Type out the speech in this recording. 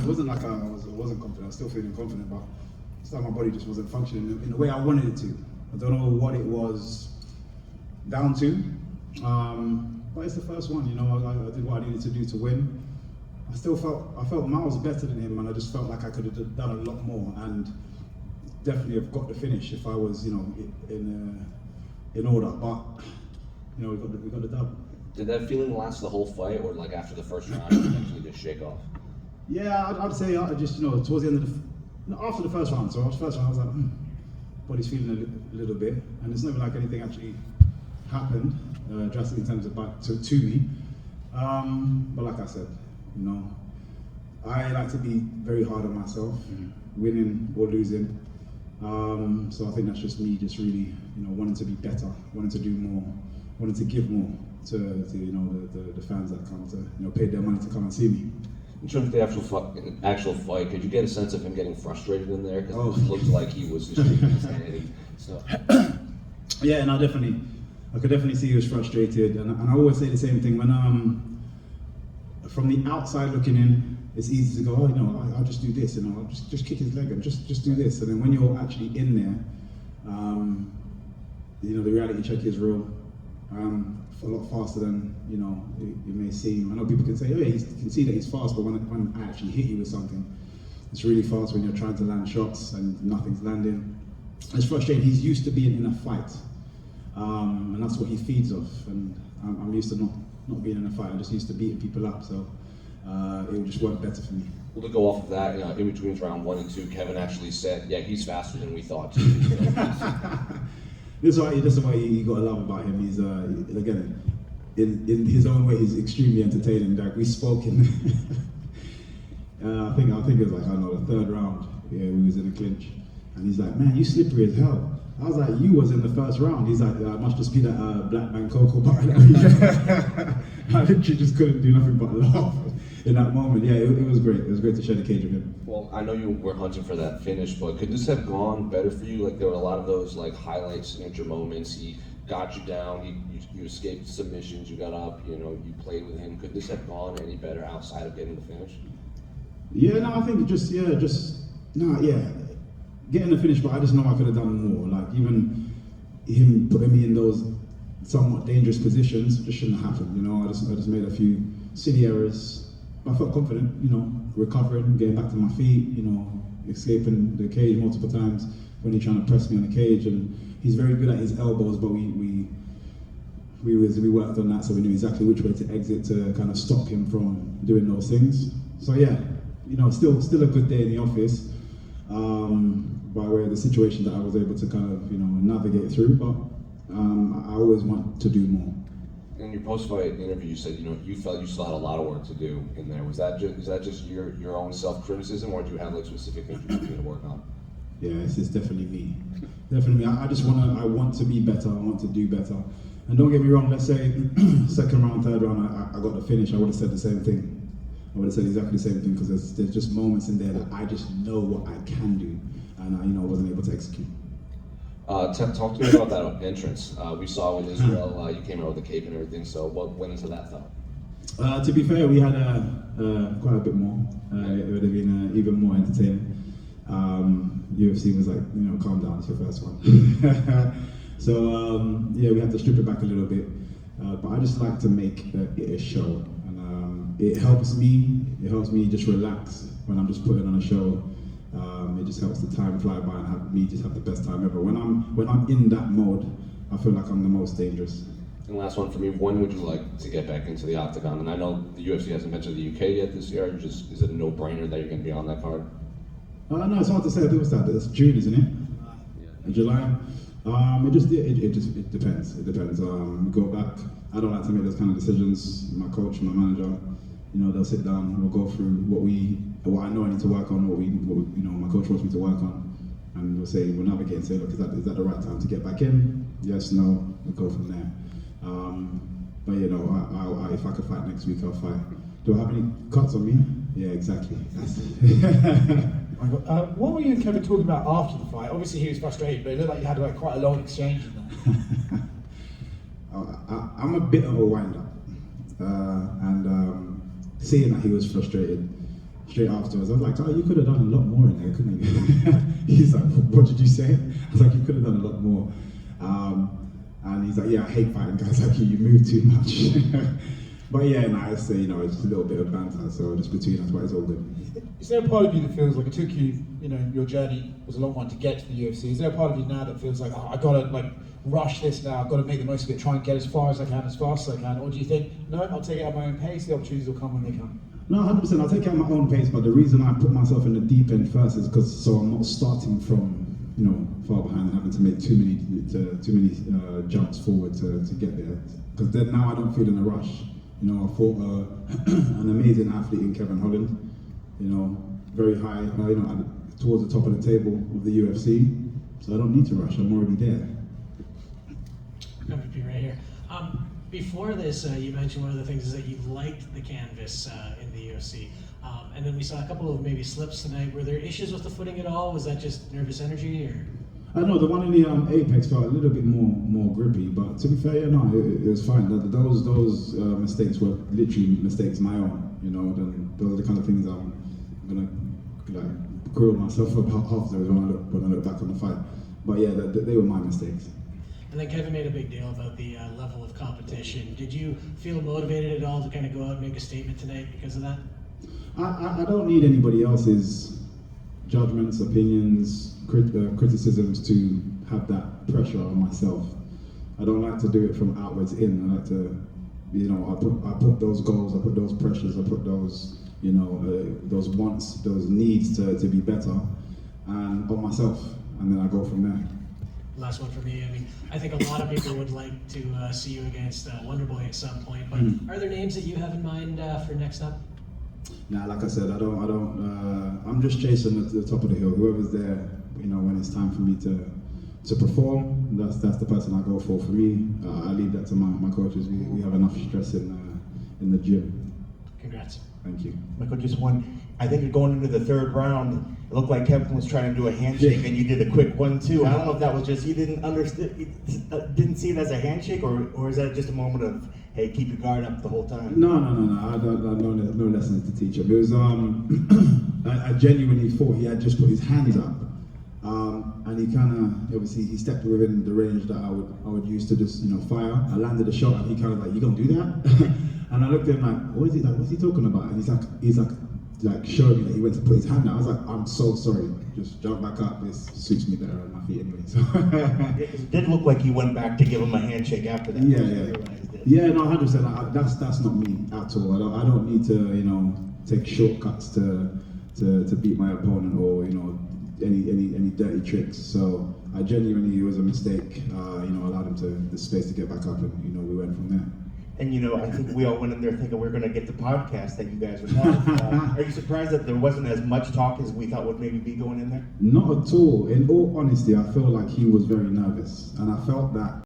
wasn't like I wasn't confident. I was still feeling confident, but it's like my body just wasn't functioning in the way I wanted it to. I don't know what it was down to, but it's the first one. You know, I did what I needed to do to win. I felt miles better than him, and I just felt like I could have done a lot more, and definitely have got the finish if I was, you know, in order. But you know, we got the dub. Did that feeling last the whole fight, or like after the first round, you eventually just shake off? Yeah, I'd say I just, you know, towards the end of after the first round. So after the first round, I was like, body's feeling a little bit, and it's not even like anything actually happened drastically in terms of back to me. But like I said, you know, I like to be very hard on myself, winning or losing. So I think that's just me, just really, you know, wanting to be better, wanting to do more, wanting to give more to you know the fans that come to, you know, pay their money to come and see me. In terms of the actual fight, could you get a sense of him getting frustrated in there? Because it looked like he was just shaking his head. So. Yeah, and I could definitely see he was frustrated, and I always say the same thing when from the outside looking in, it's easy to go, oh, you know, I'll just do this, and I'll just kick his leg and just do this, and then when you're actually in there, you know, the reality check is real. A lot faster than, you know, it may seem. I know people can say, oh yeah, you can see that he's fast, but when I actually hit you with something, it's really fast when you're trying to land shots and nothing's landing. It's frustrating. He's used to being in a fight, and that's what he feeds off. And I'm used to not being in a fight. I'm just used to beating people up, so it would just work better for me. Well, to go off of that, you know, in between round 1 and 2, Kevin actually said, yeah, he's faster than we thought. This is what you got to love about him. He's again, in his own way, he's extremely entertaining. Like we spoke in, I think it was like, I don't know, the 3rd round. Yeah, we was in a clinch, and he's like, man, you slippery as hell. I was like, you was in the 1st round. He's like, I must just be that black man cocoa butter. I literally just couldn't do nothing but laugh in that moment. Yeah, it was great. It was great to share the cage with him. Well, I know you were hunting for that finish, but could this have gone better for you? Like there were a lot of those like highlight signature moments. He got you down. You escaped submissions. You got up. You know, you played with him. Could this have gone any better outside of getting the finish? Yeah, no, I think getting the finish, but I just know I could have done more. Like even him putting me in those somewhat dangerous positions just shouldn't have happened. You know, I just made a few silly errors. I felt confident, you know, recovering, getting back to my feet, you know, escaping the cage multiple times when he's trying to press me on the cage. And he's very good at his elbows, but we worked on that, so we knew exactly which way to exit to kind of stop him from doing those things. So yeah, you know, still a good day in the office, by way of the situation that I was able to kind of, you know, navigate through. But I always want to do more. In your post-fight interview, you said, you know, you felt you still had a lot of work to do in there. Is that just your own self-criticism, or do you have like specific things you need to work on? Yeah, it's definitely me. Definitely me. I want to be better. I want to do better. And don't get me wrong. Let's say 2nd round, 3rd round, I got the finish. I would have said the same thing. I would have said exactly the same thing, because there's just moments in there that I just know what I can do, and I wasn't able to execute. Talk to me about that entrance. We saw in Israel, you came out with a cape and everything, so what went into that thought? To be fair, we had quite a bit more. It would have been even more entertaining. UFC was like, you know, calm down, it's your first one. So yeah, we had to strip it back a little bit. But I just like to make it a show. And it helps me just relax when I'm just putting on a show. It just helps the time fly by and have the best time ever. When I'm in that mode, I feel like I'm the most dangerous. And last one for me, when would you like to get back into the octagon? And I know the UFC hasn't been to the UK yet this year. Is it a no-brainer that you're going to be on that card? No, it's hard to say. I think it's June, isn't it? Yeah. July. It depends. It depends. Go back. I don't like to make those kind of decisions. My coach, my manager, you know, they'll sit down. We'll go through what I know I need to work on, what you know, my coach wants me to work on, and we'll navigate and say, look, is that the right time to get back in? Yes, no. We'll go from there. But you know, if I could fight next week, I'll fight. Do I have any cuts on me? Yeah, exactly. What were you and Kevin talking about after the fight? Obviously he was frustrated, but it looked like you had like quite a long exchange in there. I'm a bit of a wind-up, and seeing that he was frustrated straight afterwards. I was like, oh, you could have done a lot more in there, couldn't you? He's like, what did you say? I was like, you could have done a lot more. And he's like, yeah, I hate fighting guys like you move too much. But yeah, no, it's, you know, it's just a little bit of banter, so just between us, but it's all good. Is there a part of you that feels like it took you, you know, your journey was a long one to get to the UFC? Is there a part of you now that feels like, oh, I gotta like rush this now, I've got to make the most of it, try and get as far as I can, as fast as I can? Or do you think, no, I'll take it at my own pace, the opportunities will come when they come? No, 100%, I'll take it at my own pace, but the reason I put myself in the deep end first is because so I'm not starting from, you know, far behind and having to make too many jumps forward to get there. Because then now I don't feel in a rush. You know, I fought an amazing athlete in Kevin Holland, you know, very high, you know, towards the top of the table of the UFC. So I don't need to rush, I'm already there. MiVP right here. Before this, you mentioned one of the things is that you liked the canvas in the UFC. And then we saw a couple of maybe slips tonight. Were there issues with the footing at all? Was that just nervous energy, or? I know the one in the Apex felt a little bit more grippy, but to be fair, yeah, no, it was fine. Those mistakes were literally mistakes my own. You know, those are the kind of things I'm gonna like grill myself about afterwards when I look back on the fight. But yeah, they were my mistakes. And then Kevin made a big deal about the level of competition. Did you feel motivated at all to kind of go out and make a statement tonight because of that? I don't need anybody else's judgments, opinions, criticisms to have that pressure on myself. I don't like to do it from outwards in. I like to, you know, I put those goals, I put those pressures, I put those, you know, those wants, those needs to be better, and on myself, and then I go from there. Last one for me. I mean, I think a lot of people would like to see you against Wonderboy at some point. But are there names that you have in mind for next up? Nah, like I said, I'm just chasing the top of the hill. Whoever's there, you know, when it's time for me to perform, that's the person I go for. For me, I leave that to my coaches. We have enough stress in the gym. Congrats. Thank you. Michael, just one. I think you're going into the third round. It looked like Kevin was trying to do a handshake, and you did a quick 1-2. I don't know if that was just you didn't see it as a handshake, or is that just a moment of, hey, keep your guard up the whole time? No. I no lessons to teach him. It was I genuinely thought he had just put his hands up, and he kind of obviously he stepped within the range that I would use to just, you know, fire. I landed a shot, and he kind of like, you gonna do that? And I looked at him like, what is he like? What's he talking about? And he's like showing me that he went to put his hand out. I was like, I'm so sorry. Just jump back up. This suits me better on my feet anyway. So. It did look like you went back to give him a handshake after that. Yeah, no, 100%. That's not me at all. I don't need to, you know, take shortcuts to beat my opponent, or, you know, any dirty tricks. So I genuinely, it was a mistake. You know, allowed him the space to get back up, and, you know, we went from there. And, you know, I think we all went in there thinking we were going to get the podcast that you guys would have. Are you surprised that there wasn't as much talk as we thought would maybe be going in there? Not at all. In all honesty, I feel like he was very nervous, and I felt that